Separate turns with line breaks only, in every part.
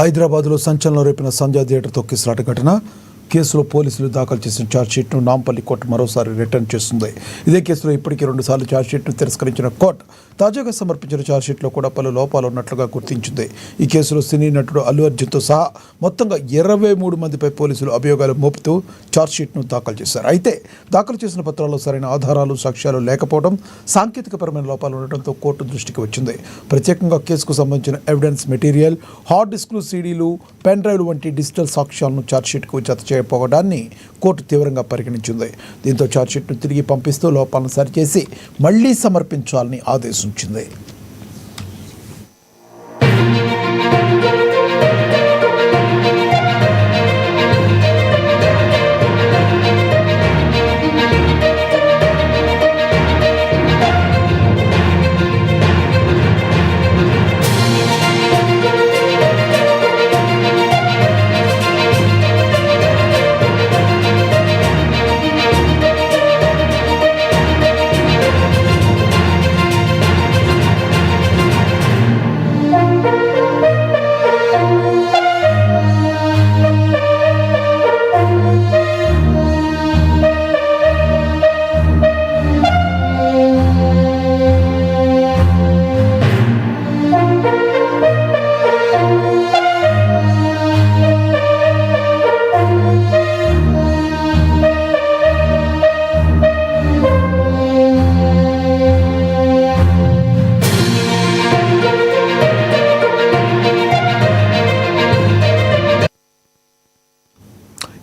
హైదరాబాద్లో సంచలనం రేపిన సంధ్యా థియేటర్ తొక్కిసలాట ఘటన కేసులో పోలీసులు దాఖలు చేసిన ఛార్జ్షీట్ను నాంపల్లి కోర్టు మరోసారి రిటర్న్ చేస్తుంది. ఇదే కేసులో ఇప్పటికీ 2 సార్లు ఛార్జ్షీట్ను తిరస్కరించిన కోర్టు తాజాగా సమర్పించిన ఛార్జ్షీట్లో కూడా పలు లోపాలు ఉన్నట్లుగా గుర్తించింది. ఈ కేసులో సినీ నటుడు అల్లు అర్జున్తో సహా మొత్తంగా 23 మందిపై పోలీసులు అభియోగాలు మోపుతూ ఛార్జ్షీట్ను దాఖలు చేశారు. అయితే దాఖలు చేసిన పత్రాల్లో సరైన ఆధారాలు, సాక్ష్యాలు లేకపోవడం, సాంకేతికపరమైన లోపాలు ఉండటంతో కోర్టు దృష్టికి వచ్చింది. ప్రత్యేకంగా కేసుకు సంబంధించిన ఎవిడెన్స్ మెటీరియల్, హార్డ్ డిస్క్లు, సీడీలు, పెన్ డ్రైవ్లు వంటి డిజిటల్ సాక్ష్యాలను ఛార్జ్షీట్కు జత చేయకపోవడాన్ని కోర్టు తీవ్రంగా పరిగణించింది. దీంతో ఛార్జ్షీట్ను తిరిగి పంపిస్తూ లోపాలను సరిచేసి మళ్లీ సమర్పించాలని ఆదేశించింది.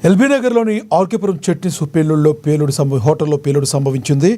ఎల్బీ నగర్లోని ఆర్కేపురం చట్నీస్ హోటల్లో పేలుడు సంభవించింది.